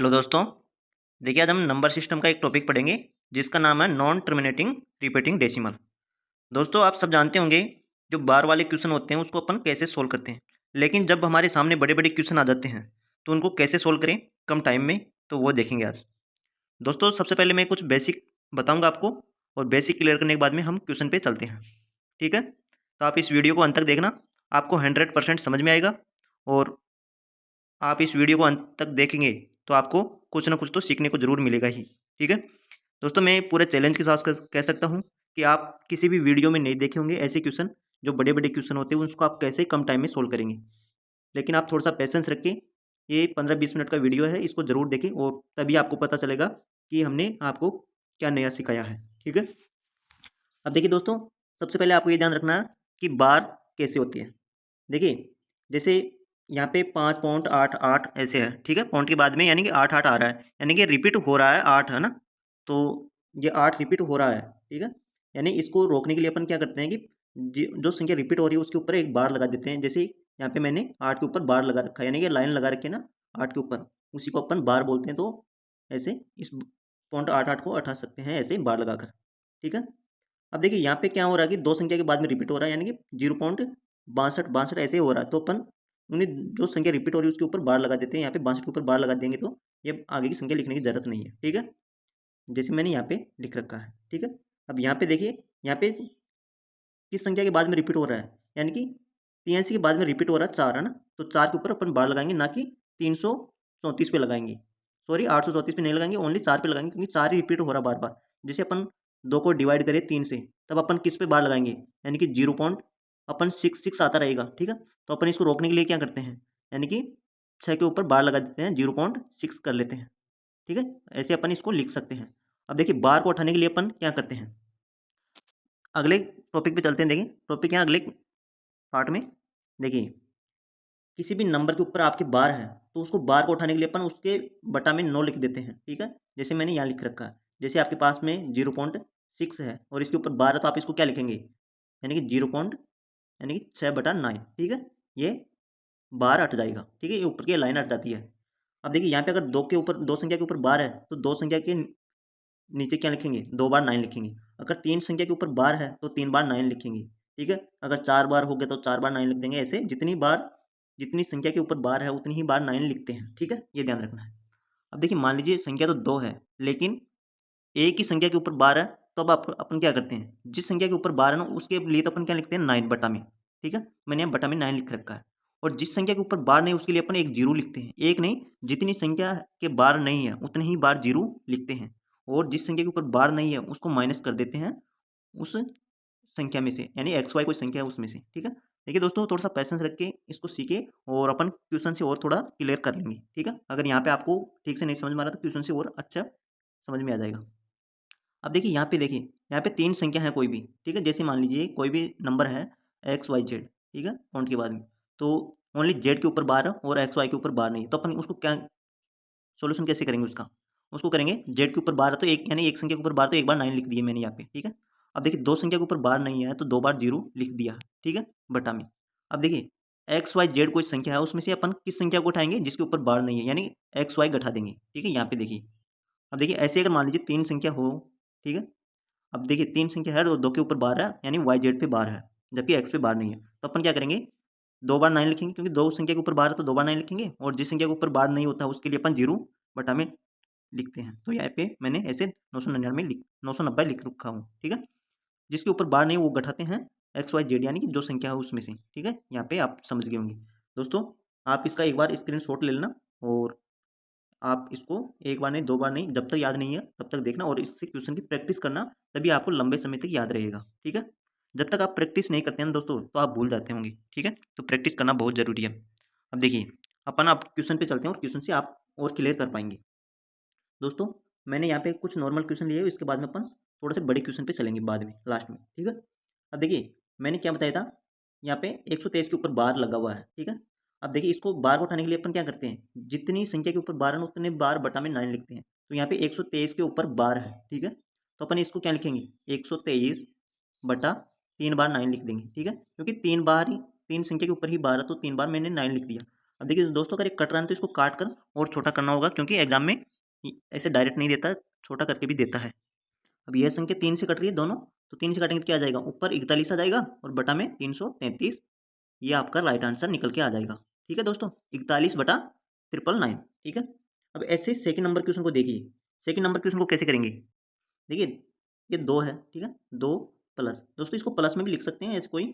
Hello दोस्तों। देखिए आज हम नंबर सिस्टम का एक टॉपिक पढ़ेंगे जिसका नाम है नॉन टर्मिनेटिंग रिपीटिंग डेसिमल। दोस्तों आप सब जानते होंगे जो बार वाले क्वेश्चन होते हैं उसको अपन कैसे सोल्व करते हैं, लेकिन जब हमारे सामने बड़े बड़े क्वेश्चन आ जाते हैं तो उनको कैसे सोल्व करें कम टाइम में, तो वो देखेंगे आज। दोस्तों सबसे पहले मैं कुछ बेसिक बताऊँगा आपको, और बेसिक क्लियर करने के बाद में हम क्वेश्चन पे चलते हैं। ठीक है, तो आप इस वीडियो को अंत तक देखना, आपको 100% समझ में आएगा। और आप इस वीडियो को अंत तक देखेंगे तो आपको कुछ ना कुछ तो सीखने को ज़रूर मिलेगा ही। ठीक है दोस्तों, मैं पूरे चैलेंज के साथ कह सकता हूँ कि आप किसी भी वीडियो में नहीं देखे होंगे ऐसे क्वेश्चन, जो बड़े बड़े क्वेश्चन होते हैं उसको आप कैसे कम टाइम में सोल्व करेंगे। लेकिन आप थोड़ा सा पेशेंस रखें, ये 15-20 मिनट का वीडियो है, इसको ज़रूर देखें और तभी आपको पता चलेगा कि हमने आपको क्या नया सिखाया है। ठीक है, अब देखिए दोस्तों, सबसे पहले आपको ये ध्यान रखना है कि बार कैसे होती है। देखिए जैसे यहाँ पे 5.88 ऐसे है, ठीक है, पॉइंट के बाद में यानी कि 8 आ रहा है, यानी कि रिपीट हो रहा है 8, है ना। तो ये 8 रिपीट हो रहा है, ठीक है। यानी इसको रोकने के लिए अपन क्या करते हैं कि जो संख्या रिपीट हो रही है उसके ऊपर एक बार लगा देते हैं। जैसे यहाँ पे मैंने 8 के ऊपर बार लगा रखा है, यानी कि लाइन लगा रखी है ना 8 के ऊपर, उसी को अपन बार बोलते हैं। तो ऐसे इस पॉइंट 8 को हटा सकते हैं ऐसे बार लगाकर। ठीक है, अब देखिए यहाँ पे क्या हो रहा है कि दो संख्या के बाद में रिपीट हो रहा है, यानी कि 0.62 ऐसे हो रहा है। तो अपन उन्हें जो संख्या रिपीट हो रही है उसके ऊपर बार लगा देते हैं। यहाँ पे 62 के ऊपर बार लगा देंगे तो ये आगे की संख्या लिखने की जरूरत नहीं है। ठीक है, जैसे मैंने यहाँ पे लिख रखा है। ठीक है, अब यहाँ पे देखिए, यहाँ पे किस संख्या के बाद में रिपीट हो रहा है, यानी कि 83 के बाद में रिपीट हो रहा है 4, है ना। तो 4 के ऊपर अपन बार लगाएंगे, ना कि 334 पे लगाएंगे, सॉरी 834 पे नहीं लगाएंगे, ओनली 4 पे लगाएंगे, क्योंकि 4 ही रिपीट हो रहा है बार बार। जैसे अपन 2 को डिवाइड करें 3 से, तब अपन किस पे बार लगाएंगे, यानी कि 0.66 आता रहेगा। ठीक है, तो अपन इसको रोकने के लिए क्या करते हैं, यानी कि 6 के ऊपर बार लगा देते हैं, 0.6 कर लेते हैं। ठीक है, ऐसे अपन इसको लिख सकते हैं। अब देखिए बार को उठाने के लिए अपन क्या करते हैं, अगले टॉपिक पे चलते हैं। देखिए टॉपिक यहाँ अगले पार्ट में देखिए, किसी भी नंबर के ऊपर आपके बार है तो उसको बार को उठाने के लिए अपन उसके बटा में 9 लिख देते हैं। ठीक है, जैसे मैंने यहाँ लिख रखा है। जैसे आपके पास में 0.6 है और इसके ऊपर बार है, तो आप इसको क्या लिखेंगे, यानी कि 0 पॉइंट, यानी कि 6/9। ठीक है, ये बार हट जाएगा। ठीक है, ये ऊपर की लाइन हट जाती है। अब देखिए यहाँ पे अगर दो के ऊपर, दो संख्या के ऊपर बार है तो दो संख्या के नीचे क्या लिखेंगे, 2 बार 9 लिखेंगे। अगर 3 संख्या के ऊपर बार है तो 3 बार 9 लिखेंगे। ठीक है, अगर 4 बार हो गया तो 4 बार 9 लिख देंगे। ऐसे जितनी संख्या के ऊपर बार है उतनी ही बार 9 लिखते हैं। ठीक है, ये ध्यान रखना है। अब देखिए मान लीजिए संख्या तो 2 है, लेकिन एक ही संख्या के ऊपर बार है, तो अब अपन क्या करते हैं, जिस संख्या के ऊपर बार है ना उसके लिए तो अपन क्या लिखते हैं, 9 बटा में। ठीक है, मैंने यहाँ बटा में 9 लिख रखा है। और जिस संख्या के ऊपर बार नहीं उसके लिए अपन एक जीरो लिखते हैं। एक नहीं, जितनी संख्या के बार नहीं है उतनी ही बार जीरो लिखते हैं। और जिस संख्या के ऊपर बार नहीं है उसको माइनस कर देते हैं उस संख्या में से, यानी एक्स वाई कोई संख्या है उसमें से। ठीक है, देखिए दोस्तों थोड़ा सा पैसेंस रख के इसको सीखे और अपन क्वेश्चन से और थोड़ा क्लियर कर लेंगे। ठीक है, अगर यहाँ पे आपको ठीक से नहीं समझ में आ रहा तो क्वेश्चन से और अच्छा समझ में आ जाएगा। अब देखिए यहाँ पे, देखिए यहाँ पे 3 संख्या है कोई भी। ठीक है, जैसे मान लीजिए कोई भी नंबर है एक्स वाई जेड, ठीक है, पॉइंट के बाद में, तो ओनली जेड के ऊपर बार है और एक्स वाई के ऊपर बार नहीं है। तो अपन उसको क्या सॉल्यूशन कैसे करेंगे उसका, उसको करेंगे जेड के ऊपर बार है तो एक, यानी एक संख्या के ऊपर बार, तो एक बार 9 लिख दिए मैंने यहाँ पे। ठीक है, अब देखिए दो संख्या के ऊपर बार नहीं है तो 2 बार 0 लिख दिया। ठीक है, बटा में। अब देखिए एक्स वाई जेड कोई संख्या है उसमें से अपन किस संख्या को उठाएंगे, जिसके ऊपर बार नहीं है, यानी एक्स वाई घटा देंगे। ठीक है, यहाँ पे देखिए, अब देखिए ऐसे अगर मान लीजिए 3 संख्या हो, ठीक है, अब देखिए 3 संख्या है और 2 के ऊपर बार है, यानी वाई जेड पे बार है, जबकि एक्स पे बार नहीं है। तो अपन क्या करेंगे, 2 बार 9 लिखेंगे, क्योंकि 2 संख्या के ऊपर बार है तो 2 बार 9 लिखेंगे। और जिस संख्या के ऊपर बार नहीं होता उसके लिए अपन 0 बटा में लिखते हैं। तो यहाँ पे मैंने ऐसे 990 लिख रखा हूँ। ठीक है, जिसके ऊपर बार नहीं वो घटाते हैं एक्स वाई जेड, यानी कि जो संख्या है उसमें से। ठीक है, यहाँ पे आप समझ गए होंगे। दोस्तों आप इसका एक बार स्क्रीनशॉट ले लेना और आप इसको एक बार नहीं, 2 बार नहीं, जब तक याद नहीं है तब तक देखना और इससे क्वेश्चन की प्रैक्टिस करना, तभी आपको लंबे समय तक याद रहेगा। ठीक है, जब तक आप प्रैक्टिस नहीं करते हैं दोस्तों तो आप भूल जाते होंगे। ठीक है, तो प्रैक्टिस करना बहुत ज़रूरी है। अब देखिए अपन आप क्वेश्चन पे चलते हैं और क्वेश्चन से आप और क्लियर कर पाएंगे। दोस्तों मैंने यहाँ पे कुछ नॉर्मल क्वेश्चन लिए, इसके बाद में अपन थोड़े से बड़े क्वेश्चन पे चलेंगे बाद में, लास्ट में। ठीक है, अब देखिए मैंने क्या बताया था, यहाँ पे 123 के ऊपर बार लगा हुआ है। ठीक है, अब देखिए इसको बार को उठाने के लिए अपन क्या करते हैं, जितनी संख्या के ऊपर बार है ना उतने बार बटा में 9 लिखते हैं। तो यहाँ पे 123 के ऊपर बार है। ठीक है, तो अपन इसको क्या लिखेंगे, 123 बटा 3 बार 9 लिख देंगे। ठीक है, क्योंकि 3 बार ही, 3 संख्या के ऊपर ही बार है तो 3 बार मैंने 9 लिख दिया। अब देखिए दोस्तों, अगर एक कट रहा है तो इसको काट कर और छोटा करना होगा, क्योंकि एग्जाम में ऐसे डायरेक्ट नहीं देता, छोटा करके भी देता है। अब यह संख्या 3 से कट रही है दोनों, तो 3 से काटेंगे तो क्या आ जाएगा, ऊपर 41 आ जाएगा और बटा में 333। ये आपका राइट आंसर निकल के आ जाएगा। ठीक है दोस्तों, 41/999। ठीक है। अब ऐसे सेकंड नंबर क्वेश्चन को देखिए। सेकंड नंबर क्वेश्चन को कैसे करेंगे, देखिए ये 2 है, ठीक है, 2 प्लस, दोस्तों इसको प्लस में भी लिख सकते हैं, ऐसे कोई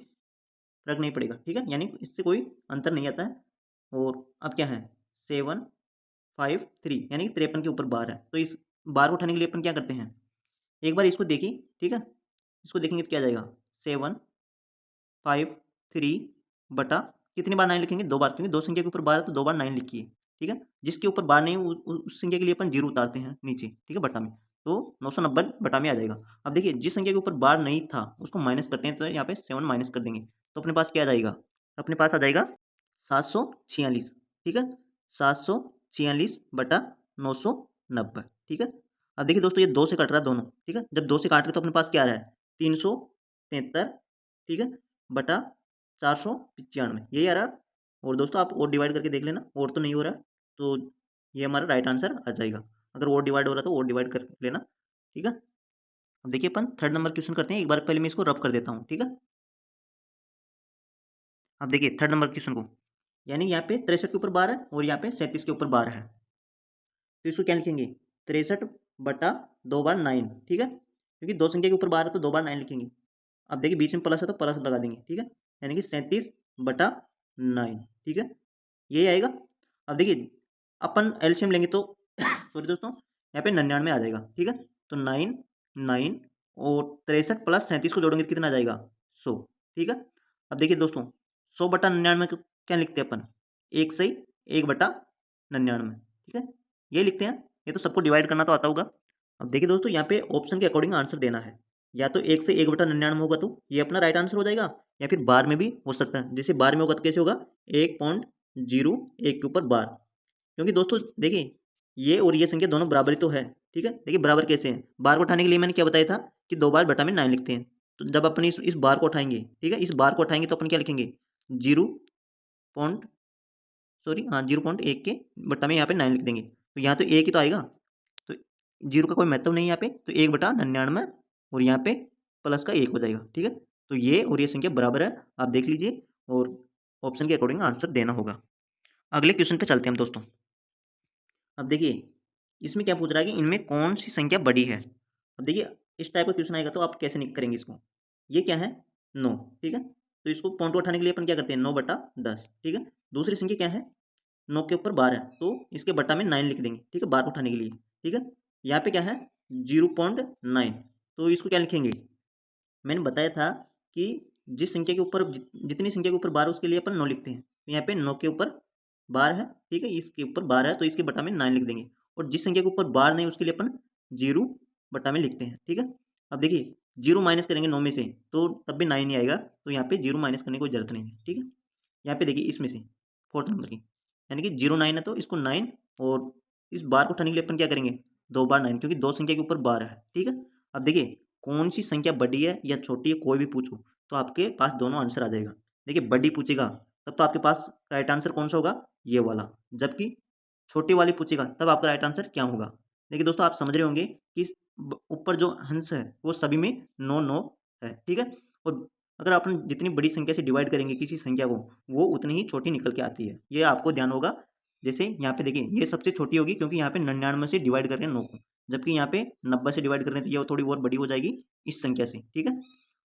फर्क नहीं पड़ेगा। ठीक है, यानी इससे कोई अंतर नहीं आता है। और अब क्या है, 753, यानी कि 53 के ऊपर बार है, तो इस बार को उठाने के लिए अपन क्या करते हैं, एक बार इसको देखिए। ठीक है, इसको देखेंगे तो क्या आ जाएगा, 753 बटा, कितनी बार 9 लिखेंगे, 2 बार, क्योंकि 2 संख्या के ऊपर बार है तो 2 बार 9 लिखिए। ठीक है, जिसके ऊपर बार नहीं उस संख्या के लिए अपन 0 उतारते हैं नीचे। ठीक है, बटा में, तो 990 बटा में आ जाएगा। अब देखिए जिस संख्या के ऊपर बार नहीं था उसको माइनस करते हैं, तो यहाँ पे 7 माइनस कर देंगे, तो अपने पास क्या आ जाएगा, अपने पास आ जाएगा 746। ठीक है, 746 बटा 990। ठीक है, अब देखिए दोस्तों ये 2 से कट रहा है दोनों। ठीक है, जब 2 से काट रहे तो अपने पास क्या आ रहा है, 373। ठीक है, बटा 495, यही आ रहा है। और दोस्तों आप और डिवाइड करके देख लेना, और तो नहीं हो रहा, तो ये हमारा राइट आंसर आ जाएगा। अगर और डिवाइड हो रहा तो और डिवाइड कर लेना। ठीक है, अब देखिए अपन थर्ड नंबर क्वेश्चन करते हैं। एक बार पहले मैं इसको रब कर देता हूँ। ठीक है, अब देखिए थर्ड नंबर क्वेश्चन को, यानी यहाँ पे 63 के ऊपर 12 है और यहाँ पे 37 के ऊपर 12 है, तो इसको क्या लिखेंगे, 63 बटा 2 बार 9। ठीक है, क्योंकि दो संख्या के ऊपर 12 है तो 2 बार 9 लिखेंगे। अब देखिए बीच में प्लस है तो प्लस लगा देंगे। ठीक है, यानी कि 37/9। ठीक है, यही आएगा। अब देखिए अपन एलसीएम लेंगे तो सॉरी दोस्तों, यहाँ पे 99 आ जाएगा। ठीक है, तो 9 9 और 63 प्लस 37 को जोड़ेंगे तो कितना आ जाएगा, 100। ठीक है, अब देखिए दोस्तों 100/99 को क्या लिखते हैं अपन, एक से 1/99। ठीक है, ये लिखते हैं। ये तो सबको डिवाइड करना तो आता होगा। अब देखिए दोस्तों यहाँ पे ऑप्शन के अकॉर्डिंग आंसर देना है, या तो 1 से 1/99 होगा तो ये अपना राइट आंसर हो जाएगा, या फिर बार में भी हो सकता है। जैसे बार में होगा तो कैसे होगा, 1.01 के ऊपर बार, क्योंकि दोस्तों देखिए ये और ये संख्या दोनों बराबर ही तो है। ठीक है, देखिए बराबर कैसे हैं, बार को उठाने के लिए मैंने क्या बताया था कि 2 बार बटा में 9 लिखते हैं। तो जब अपन इस बार को उठाएंगे, ठीक है, इस बार को उठाएंगे तो अपन क्या लिखेंगे, 0 पॉइंट, सॉरी हाँ 0.1 के बटा में यहाँ पे 9 लिख देंगे, तो यहाँ तो एक ही तो आएगा, तो 0 का कोई महत्व नहीं है यहाँ पे, तो 1/99 और यहाँ पे प्लस का 1 हो जाएगा। ठीक है, तो ये और ये संख्या बराबर है, आप देख लीजिए, और ऑप्शन के अकॉर्डिंग आंसर देना होगा। अगले क्वेश्चन पे चलते हैं हम दोस्तों। अब देखिए इसमें क्या पूछ रहा है कि इनमें कौन सी संख्या बड़ी है। अब देखिए इस टाइप का क्वेश्चन आएगा तो आप कैसे करेंगे इसको, ये क्या है, 9। ठीक है, तो इसको पॉइंट उठाने के लिए अपन क्या करते हैं, 9/10। ठीक है, दूसरी संख्या क्या है, 9 के ऊपर 12 है, तो इसके बटा में 9 लिख देंगे। ठीक है, 12 उठाने के लिए। ठीक है, यहाँ पे क्या है, 0.9, तो इसको क्या लिखेंगे, मैंने बताया था कि जिस संख्या के ऊपर जितनी संख्या के ऊपर 12 उसके लिए अपन 9 लिखते हैं, तो यहाँ पे 9 के ऊपर 12 है। ठीक है, इसके ऊपर 12 है तो इसके बटा में 9 लिख देंगे, और जिस संख्या के ऊपर 12 नहीं उसके लिए अपन 0 बटा में लिखते हैं। ठीक है, अब देखिए 0 माइनस करेंगे 9 में से तो तब भी 9 ही आएगा, तो यहाँ पे 0 माइनस करने की कोई जरूरत नहीं है। ठीक है, यहाँ पे देखिए इसमें से फोर्थ नंबर की, यानी कि 0 9 है तो इसको 9, और इस बार को उठाने के लिए अपन क्या करेंगे, 2 बार 9, क्योंकि दो संख्या के ऊपर 12 है। ठीक है, अब देखिए कौन सी संख्या बड़ी है या छोटी है, कोई भी पूछो तो आपके पास दोनों आंसर आ जाएगा। देखिए बड़ी पूछेगा तब तो आपके पास राइट आंसर कौन सा होगा, ये वाला, जबकि छोटी वाली पूछेगा तब आपका राइट आंसर क्या होगा। देखिए दोस्तों आप समझ रहे होंगे कि ऊपर जो हंस है वो सभी में 9 9 है। ठीक है, और अगर अपन जितनी बड़ी संख्या से डिवाइड करेंगे किसी संख्या को, वो उतनी ही छोटी निकल के आती है, ये आपको ध्यान होगा। जैसे यहाँ पे देखिए ये सबसे छोटी होगी, क्योंकि यहाँ पे 99 से डिवाइड कर रहे हैं 9 को, जबकि यहाँ पे 90 से डिवाइड कर रहे हैं, तो ये थोड़ी और बड़ी हो जाएगी इस संख्या से। ठीक है,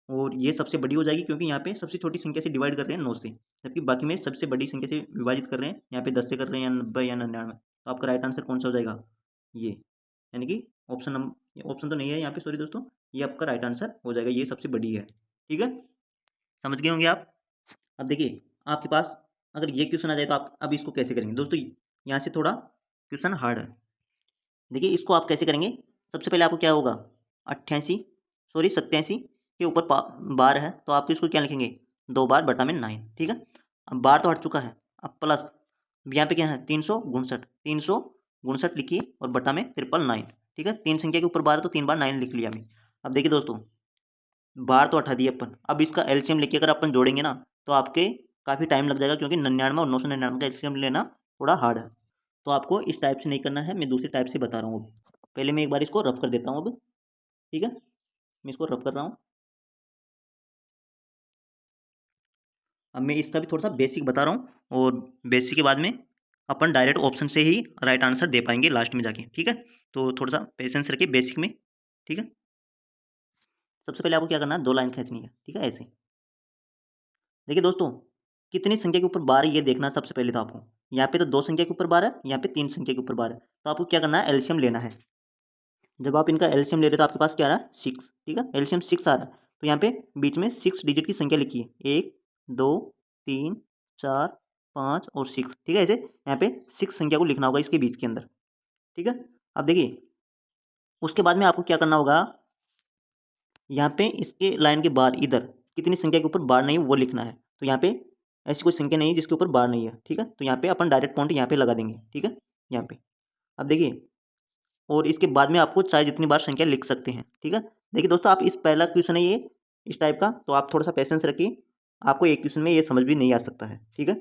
और ये सबसे बड़ी हो जाएगी क्योंकि यहाँ पे सबसे छोटी संख्या से डिवाइड कर रहे हैं 9 से, जबकि बाकी में सबसे बड़ी संख्या से विभाजित कर रहे हैं, यहाँ पे 10 से कर रहे हैं, या 90 या 99। तो आपका राइट आंसर कौन सा हो जाएगा, ये, यानी कि ऑप्शन नंबर, ऑप्शन तो नहीं है यहाँ पे, सॉरी दोस्तों, ये आपका राइट आंसर हो जाएगा, ये सबसे बड़ी है। ठीक है, समझ गए होंगे आप। अब देखिए आपके पास अगर ये क्वेश्चन आ जाए तो आप अब इसको कैसे करेंगे दोस्तों, यहाँ से थोड़ा क्वेश्चन हार्ड है। देखिए इसको आप कैसे करेंगे, सबसे पहले आपको क्या होगा, 88, सॉरी 87 के ऊपर बार है, तो आप इसको क्या लिखेंगे, 2 बार बटा में 9। ठीक है, अब बार तो हट चुका है, अब प्लस, यहाँ पे क्या है, 359 लिखिए और बटा में 999। ठीक है, तीन संख्या के ऊपर बार है तो 3 बार 9 लिख लिया मैं। अब देखिए दोस्तों बार तो हटा दिए अपन, अब इसका एलसीएम लेके अगर अपन जोड़ेंगे ना, तो आपके काफ़ी टाइम लग जाएगा, क्योंकि 99 और 999 का एलसीएम लेना थोड़ा हार्ड है। तो आपको इस टाइप से नहीं करना है, मैं दूसरी टाइप से बता रहा हूँ अब। पहले मैं एक बार इसको रफ कर देता हूँ अब, ठीक है। मैं इसको रफ कर रहा हूँ। अब मैं इसका भी थोड़ा सा बेसिक बता रहा हूँ, और बेसिक के बाद में अपन डायरेक्ट ऑप्शन से ही राइट आंसर दे पाएंगे लास्ट में जाके, ठीक है। तो थोड़ा सा पेशेंस रखिए बेसिक में, ठीक है। सबसे पहले आपको क्या करना है, 2 लाइन खींचनी है, ठीक है, ऐसे। देखिए दोस्तों, कितनी संख्या के ऊपर बार है ये देखना है सबसे पहले तो आपको। यहाँ पे तो 2 संख्या के ऊपर बार है, यहाँ पे 3 संख्या के ऊपर बार है। तो आपको क्या करना है, एलसीएम लेना है। जब आप इनका एलसीएम ले रहे हो तो आपके पास क्या आ रहा है, 6, ठीक है। एलसीएम 6 आ रहा है, तो यहाँ पे बीच में 6 डिजिट की संख्या लिखी है, 1 2 3 4 5 और 6, ठीक है। ऐसे यहाँ पे 6 संख्या को लिखना होगा इसके बीच के अंदर, ठीक है। अब देखिए, उसके बाद में आपको क्या करना होगा, यहाँ पे इसके लाइन के बाहर इधर कितनी संख्या के ऊपर बार नहीं है वो लिखना है। तो यहाँ पे ऐसी कोई संख्या नहीं है जिसके ऊपर बार नहीं है, ठीक है। तो यहाँ पे अपन डायरेक्ट पॉइंट यहाँ पे लगा देंगे, ठीक है, यहाँ पे। अब देखिए, और इसके बाद में आपको चाहे जितनी बार संख्या लिख सकते हैं, ठीक है। देखिए दोस्तों, आप इस पहला क्वेश्चन है ये इस टाइप का, तो आप थोड़ा सा पेशेंस रखिए, आपको एक क्वेश्चन में ये समझ भी नहीं आ सकता है, ठीक है।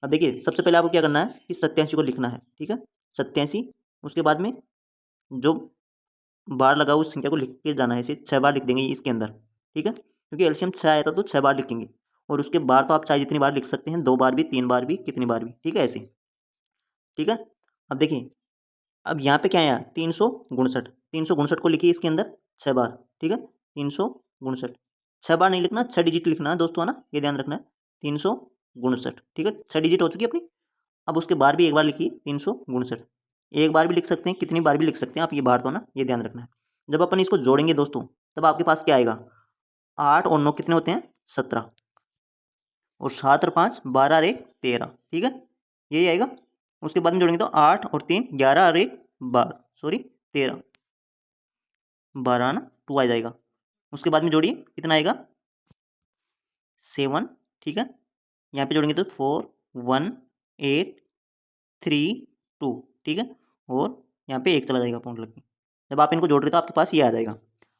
अब देखिए, सबसे पहले आपको क्या करना है कि 87 को लिखना है, ठीक है, 87। उसके बाद में जो बार लगा उस संख्या को लिख के जाना है, इसे 6 बार लिख देंगे इसके अंदर, ठीक है, क्योंकि एलसीएम 6 आया था तो 6 बार लिखेंगे। और उसके बार तो आप चाहे जितनी बार लिख सकते हैं, 2 बार भी, 3 बार भी, कितनी बार भी, ठीक है, ऐसे, ठीक है। अब देखिए, अब यहाँ पे क्या आया, 359। 359 को लिखिए इसके अंदर 6 बार, ठीक है, 359। 6 बार नहीं लिखना, 6 डिजिट लिखना है दोस्तों, है ना, ये ध्यान रखना है। 359, ठीक है, 6 डिजिट हो चुकी है अपनी। अब उसके बार भी एक बार लिखिए 359, एक बार भी लिख सकते हैं, कितनी बार भी लिख सकते हैं आप, ये बार तो ना, ये ध्यान रखना है। जब अपन इसको जोड़ेंगे दोस्तों, तब आपके पास क्या आएगा, 8 और 9 कितने होते हैं, 17, और 7 और 5 12 और 1 13, ठीक है, यही आएगा। उसके बाद में जोड़ेंगे तो 8 और 3 11 और 1 12, सॉरी 13, 12 ना, 2 आ जाएगा। उसके बाद में जोड़िए, कितना आएगा, 7, ठीक है। यहाँ पे जोड़ेंगे तो 4 1 8 3 2, ठीक है, और यहाँ पे 1 चला जाएगा पॉइंट लग के। जब आप इनको जोड़ रहे हो तो आपके पास ये आ जाएगा।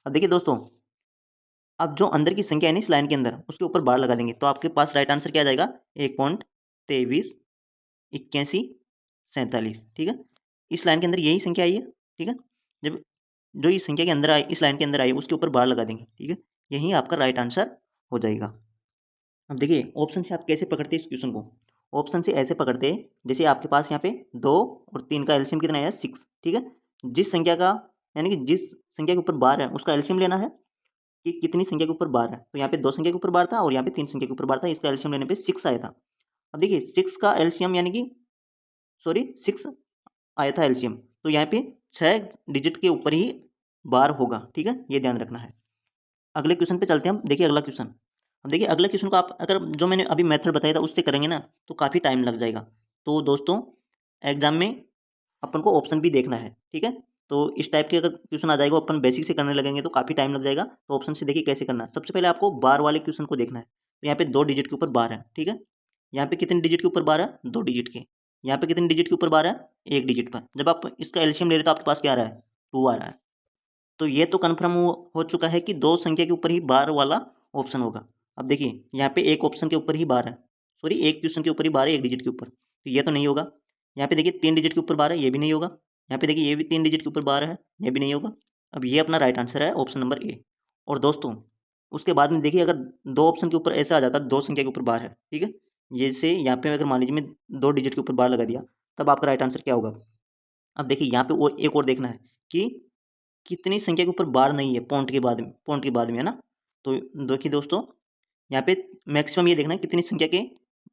अब देखिए दोस्तों, अब जो अंदर की संख्या है ना इस लाइन के अंदर, उसके ऊपर बार लगा देंगे, तो आपके पास राइट आंसर क्या आ जाएगा, 1.238147, ठीक है। इस लाइन के अंदर यही संख्या आई है, ठीक है। जब जो इस संख्या के अंदर आई, इस लाइन के अंदर आई, उसके ऊपर बार लगा देंगे, ठीक है, यही आपका राइट आंसर हो जाएगा। अब देखिए, ऑप्शन से आप कैसे पकड़ते हैं इस क्वेश्चन को। ऑप्शन से ऐसे पकड़ते हैं, जैसे आपके पास यहाँ पे 2 और 3 का एलसीएम कितना है, 6, ठीक है। जिस संख्या का, यानी कि जिस संख्या के ऊपर बार है उसका एलसीएम लेना है, कि कितनी संख्या के ऊपर बार है। तो यहाँ पे 2 संख्या के ऊपर बार था और यहाँ पे 3 संख्या के ऊपर बार था, इसका एलसीएम लेने पे 6 आया था। अब देखिए, 6 का एलसीएम यानी कि, सॉरी 6 आया था एलसीएम, तो यहाँ पे 6 डिजिट के ऊपर ही बार होगा, ठीक है, ये ध्यान रखना है। अगले क्वेश्चन पे चलते हैं हम। देखिए अगला क्वेश्चन, अब देखिए अगले क्वेश्चन को आप अगर जो मैंने अभी मेथड बताया था उससे करेंगे ना, तो काफ़ी टाइम लग जाएगा। तो दोस्तों, एग्जाम में अपन को ऑप्शन भी देखना है, ठीक है। तो इस टाइप के अगर क्वेश्चन आ जाएगा, अपन बेसिक से करने लगेंगे तो काफ़ी टाइम लग जाएगा। तो ऑप्शन से देखिए कैसे करना है। सबसे पहले आपको बार वाले क्वेश्चन को देखना है। तो यहाँ पे 2 डिजिट के ऊपर बार है, ठीक है। यहाँ पे कितने डिजिट के ऊपर बार है, 2 डिजिट के। यहाँ पे कितने डिजिट के ऊपर बार है, 1 डिजिट पर। जब आप इसका एलसीएम ले रहे हो तो आपके पास क्या आ रहा है, 2 आ रहा है। तो ये तो कन्फर्म हो चुका है कि 2 संख्या के ऊपर ही बार वाला ऑप्शन होगा। अब देखिए, यहाँ पे एक ऑप्शन के ऊपर ही बार है, सॉरी एक क्वेश्चन के ऊपर ही बार है, 1 डिजिट के ऊपर, तो ये तो नहीं होगा। यहाँ पे देखिए 3 डिजिट के ऊपर बार है, ये भी नहीं होगा। यहाँ पे देखिए ये भी 3 डिजिट के ऊपर बार है, ये भी नहीं होगा। अब ये अपना राइट आंसर है, ऑप्शन नंबर ए। और दोस्तों, उसके बाद में देखिए, अगर 2 ऑप्शन के ऊपर ऐसा आ जाता है 2 संख्या के ऊपर बार है, ठीक है, जैसे यहाँ पे अगर मान लीजिए मैं 2 डिजिट के ऊपर बार लगा दिया, तब आपका राइट आंसर क्या होगा। अब देखिए यहाँ पे और एक और देखना है कि कितनी संख्या के ऊपर बार नहीं है पॉइंट के बाद में, है ना। तो देखिए दोस्तों, यहाँ पे मैक्सिमम ये देखना है कितनी संख्या के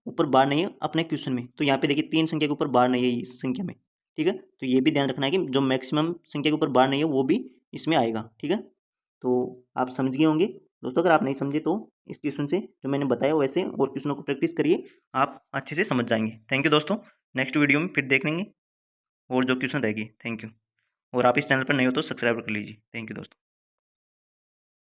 ऊपर बार नहीं है अपने क्वेश्चन में। तो यहाँ पे देखिए 3 संख्या के ऊपर बार नहीं है इस संख्या में, ठीक है। तो ये भी ध्यान रखना है कि जो मैक्सिमम संख्या के ऊपर बार नहीं है वो भी इसमें आएगा, ठीक है। तो आप समझ गए होंगे दोस्तों। अगर आप नहीं समझे तो इस क्वेश्चन से जो मैंने बताया वैसे और क्वेश्चनों को प्रैक्टिस करिए, आप अच्छे से समझ जाएंगे। थैंक यू दोस्तों, नेक्स्ट वीडियो में फिर देख लेंगे और जो क्वेश्चन रहेगी। Thank you. और आप इस चैनल पर नए हो तो सब्सक्राइब कर लीजिए। थैंक यू दोस्तों।